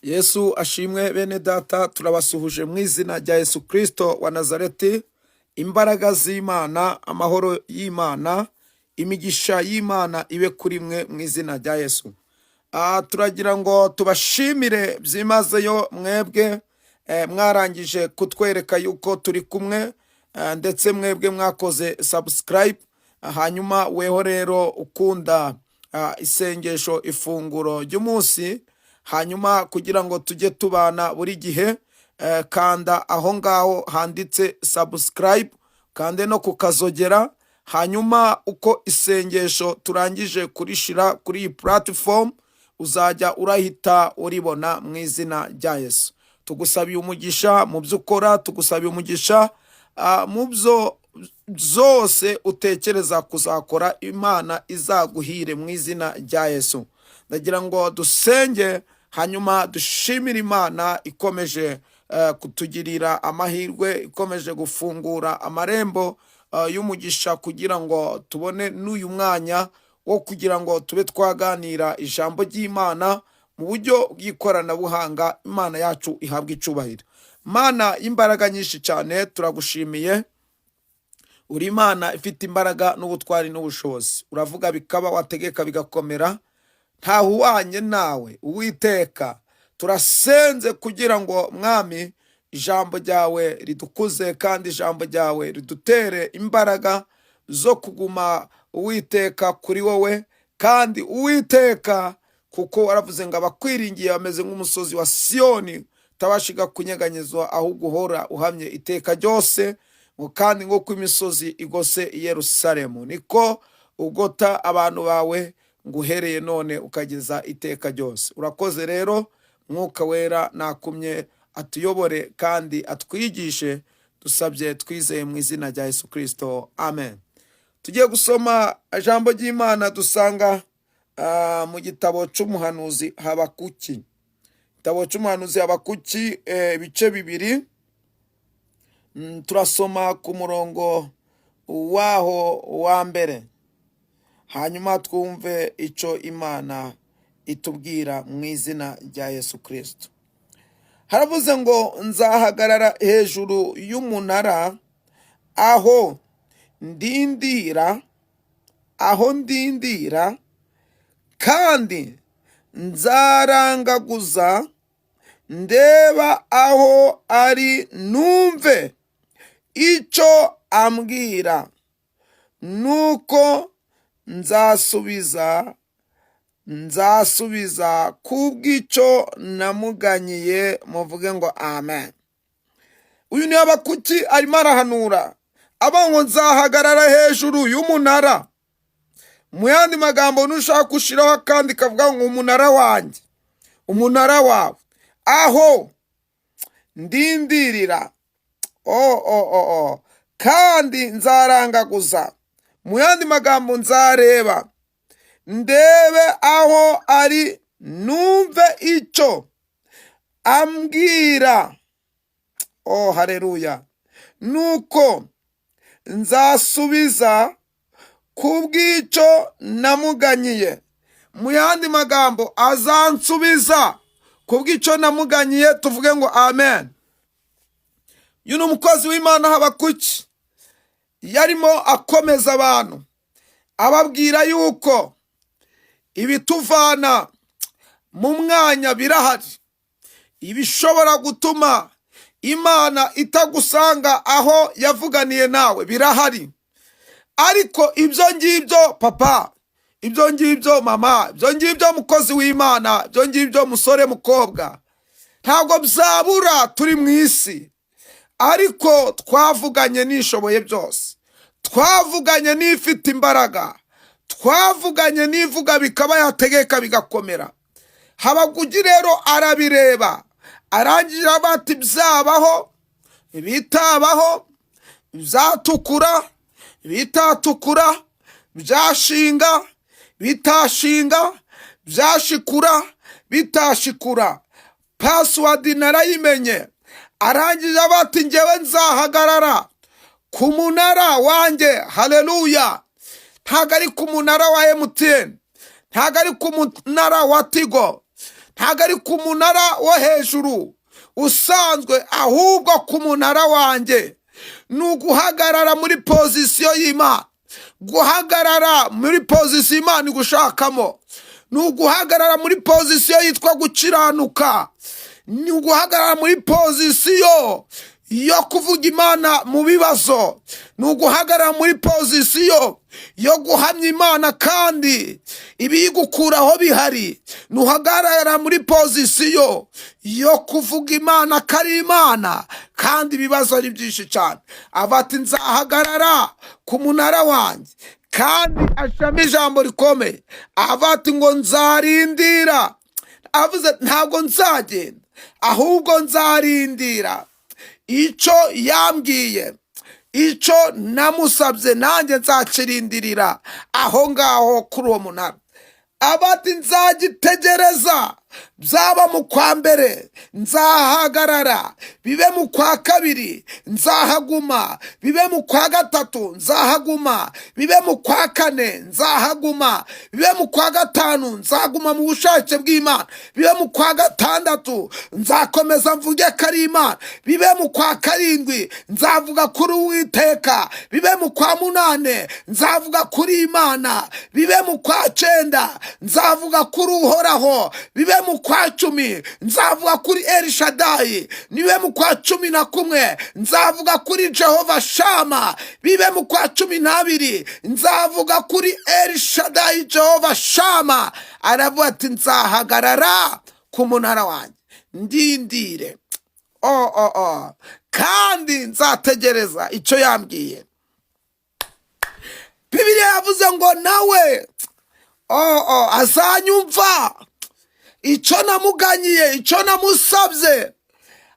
Yesu ashimwe bene data, turabasuhuje mu izina rya Yesu Kristo wa Nazareti. Imbaraga z'Imana, amahoro y'Imana, imigisha y'Imana ibe kuri mwe mu izina rya Yesu. Turagira ngo tubashimire byimazeyo mwebwe mwarangije kutwereka yuko turi kumwe, ndetse mwebwe mwakoze subscribe. Hanyuma weho rero ukunda isengesho ifunguro ry'umunsi, hanyuma kugira ngo tujye tubana buri gihe, kanda aho ngaho handitse subscribe, kande no kukazogera. Hanyuma uko isengesho turangije kurishira kuri iyi platform, uzajya urahita uribona mu izina rya Yesu. Tugusabiye umugisha mu byo ukora, tugusabiye umugisha mu byo zose utekereza kuzakora, Imana izaguhire mu izina rya Yesu. Ndagira ngo dusenge, hanyuma dushimire Imana ikomeje kutugirira amahirwe, ikomeje gufungura amarembo y'umugisha kugira ngo tubone n'uyu mwanya wo kugira ngo tube twaganira ijambo ry'Imana mu buryo bw'ikoranabuhanga. Imana yacu ihabwa icubahiro. Mana y'imbaraga nyinshi cyane, turagushimiye. Uri Imana ifite imbaraga n'ubutwari n'ubushobozi, uravuga bikaba, wategeka bigakomera. Ntahuwanye nawe Uwiteka. Turasenze kugira ngo Mwami ijambo ryawe ridukuze, kandi ijambo ryawe ridutere imbaraga zo kuguma Uwiteka kuri wowe. Kandi Uwiteka, kuko waravuze ngo abakwiringiye bameze nk'umusozi wa Siyoni utabashiga kunyeganyezwa, ahubwo uhora uhamye iteka ryose. Kandi nk'uko imisozi igose i Yerusalemu, niko ugota abantu bawe nguhereye none ukageza iteka ryose. Urakoze rero, Mwuka Wera nakumye atuyobore kandi atwigishe. Dusabye twizeye mu izina rya Yesu Kristo, amen. Tugiye gusoma ijambo ry'Imana dusanga mu gitabo cy'umuhanuzi Habakuki. Igitabo cy'umuhanuzi Habakuki, ibice bibiri. Turasoma ku murongo waho wa mbere, hanyuma twumve icyo Imana itubwira mu izina rya Yesu Kristo. Haravuze ngo, nzahagarara hejuru y'umunara aho ndindira, kandi nzarangaguza ndeba aho ari, numve icyo ambwira, nuko nzasubiza kubw'icyo namuganyiye. Muvuge ngo amen. Uyu ni Habakuki arimo arahanura, aba ngo nzahagarara hejuru y'umunara. Mu yandi magambo, nushaka gushiraho akandi kavuga ngo umunara wanjye, umunara wawe, aho ndindirira, kandi nzarangaguza. Mu yandi magambo, nzareba ndebe aho ari, numve icyo ambwira. Haleluya. Nuko nzasubiza kubw'icyo namuganyiye. Mu yandi magambo, azansubiza kubw'icyo namuganyiye. Tuvuge ngo amen. Uyu ni umukozi w'Imana Habakuki, yarimo akomeza abantu, ababwira yuko ibituvana mu mwanya birahari, ibishobora gutuma Imana itagusanga aho yavuganiye nawe birahari. Ariko ibyo ngibyo papa, ibyo ngibyo mama, ibyo ngibyo mukozi w'Imana, ibyo ngibyo musore mukobwa, ntabwo byabura. Turi mu isi, ariko twavuganye n'ishoboye byose, twavuganye n'ifite imbaraga, twavuganye n'ivuga bikaba, yategeka bigakomera. Habakuki rero arabireba, arangira bati byabaho, bitabaho, byatukura, bitatukura, byashinga, bitashinga, byashikura, bitashikura. Password narayimenye. Arangira bati njyewe nzahagarara ku munara wanjye. Haleluya. Ntago ari ku munara wa MTN, ntago ari ku munara wa Tigo, ntabwo ari ku munara wo hejuru usanzwe, ahubwo ku munara wanjye. Ni uguhagarara muri pozisiyo y'Imana. Guhagarara muri pozisiyo Imana igushakamo, ni uguhagarara muri pozisiyo yitwa gukiranuka, ni uguhagarara muri pozisiyo yo kuvuga Imana mu bibazo, ni uguhagarara muri pozisiyo yo guhamya Imana kandi ibiyigukuraho bihari, ni uhagarara muri pozisiyo yo kuvuga Imana ko ari Imana kandi ibibazo ari byinshi cyane. Ati nzahagarara ku munara wanjye, kandi ashamo ijambo rikomeye, ati ngo nzarindira. Avuze ntabwo nzagenda, ahubwo nzarindira icyo yambwiye, icyo namusabye nanjye nzakirindirira aho ngaho kuri uwo munara. Ati nzagitegereza, byaba mu kwa mbere nzahagarara, bibe mu kwa kabiri nzahaguma, bibe mu kwa gatatu nzahaguma, bibe mu kwa kane nzahaguma, bibe mu kwa gatanu nzaguma mu bushake bw'Imana, bibe mu kwa gatandatu nzakomeza mvuge ko ari Imana, bibe mu kwa karindwi nzavuga kuri Uwiteka, bibe mu kwa munane nzavuga kuri Imana, bibe mu kwa cyenda nzavuga kuri Uhoraho, bibe mu kwa cumi nzavuga kuri Elishadayi, nibe mu kwa 11 nzavuga kuri Jehova Shama, bibe mu kwa 12 nzavuga kuri Elishadayi Jehova Shama. Aravuga ati nzahagarara ku munara wanjye ndindire, kandi nzategereza icyo yambwiye. Bibiliya yavuze ngo nawe azanyumva icyo namuganyiye, icyo namusabye,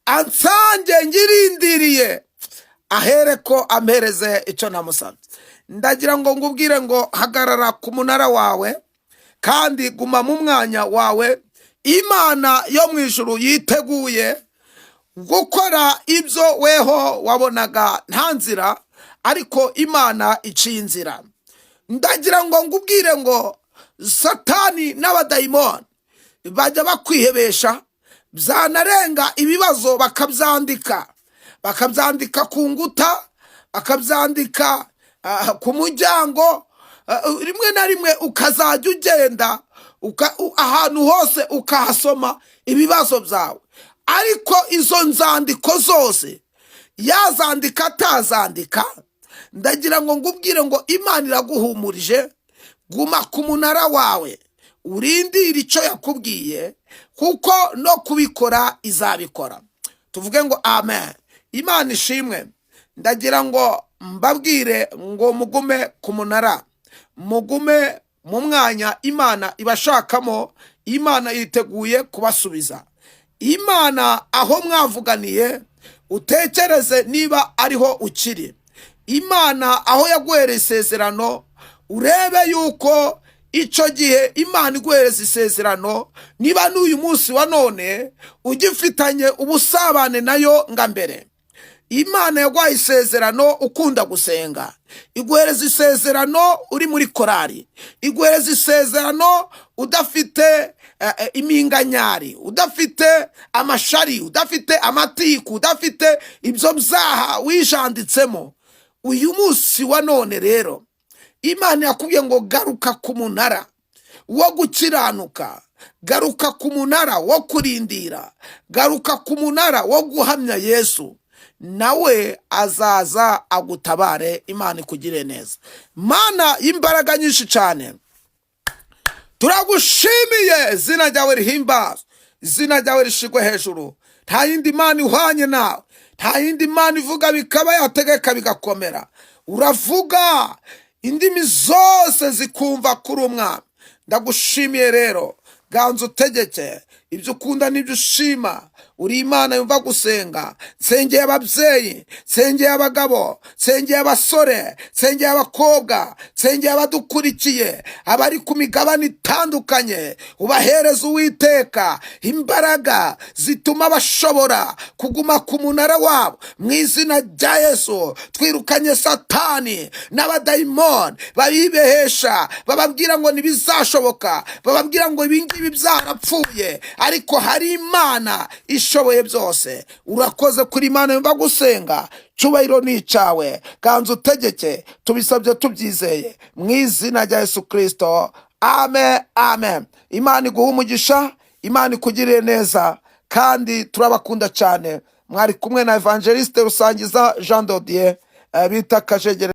ansange ngirindiriye, ahereko ampereze icyo namusabye. Ndagira ngo ngubwire ngo hagarara ku munara wawe kandi guma mu mwanya wawe. Imana yo mu ijuru yiteguye gukora ibyo weho wabonaga nta nzira, ariko Imana iciye inzira. Ndagira ngo ngubwire ngo Satani n'abadayimoni bajya bakwihebesha, byanarenga ibibazo bakabyandika ku nguta, bakabyandika ku muryango. Rimwe na rimwe ukazajya ugenda ahantu hose ukahasoma ibibazo byawe, ariko izo nzandiko zose yazandika atazandika, ndagira ngo ngubwire ngo Imana iraguhumurije. Guma ku munara wawe, urindire icyo yakubwiye, kuko no kubikora izabikora. Tuvuge ngo amen. Imana ishimwe. Ndagira ngo mbabwire ngo mugume ku munara, mugume mu mwanya Imana ibashakamo. Imana yiteguye kubasubiza. Imana aho mwavuganiye utekereze niba ariho ukiri. Imana aho yaguhereye isezerano urebe yuko icyo gihe Imana iguhereza isezerano, niba n'uyu munsi wa none ugifitanye ubusabane nayo nga mbere. Imana yaguhaye isezerano ukunda gusenga, iguhereza isezerano uri muri korari, iguhereza isezerano udafite impinganyari, udafite amashari, udafite amatiku, udafite ibyo byaha wijanditsemo. Uyu munsi wa none rero Imana yakubwiye ngo garuka ku munara wo gukiranuka, garuka ku munara wo kurindira, garuka ku munara wo guhamya Yesu, nawe azaza agutabare. Imana ikugire neza. Mana y'imbaraga nyinshi cyane, turagushimiye, izina ryawe rihimbazwe, izina ryawe rishigwe hejuru. Nta yindi Mana ihwanye nawe, nta yindi Mana ivuga bikaba, yategeka bigakomera. Uravuga indimi zose zikumva kuri umwami. Ndagushimiye rero, ganza utegeke ibyo ukunda n'ibyo ushima. Uri Imana yumva gusenga. Nsengeye ababyeyi, nsengeye abagabo, nsengeye abasore, nsengeye abakobwa, nsengeye abadukurikiye, abari ku migabane itandukanye. Ubahereza Uwiteka imbaraga zituma bashobora kuguma ku munara wabo mu izina rya Yesu. Twirukanye Satani n'abadayimoni babibehesha, bababwira ngo ntibizashoboka, bababwira ngo ibingibi byarapfuye, ariko hari Imana ishoboye byose. Urakoze kuri Imana yumva gusenga, cyubahiro ni icyawe, ganza utegeke, tubisabye tubyizeye mu izina rya Yesu Kristo, amen amen. Imana iguhe umugisha, Imana ikugirire neza, kandi turabakunda cyane. Mwari kumwe na Evangeliste Rusangiza Jean Dodier, bita Kajegere.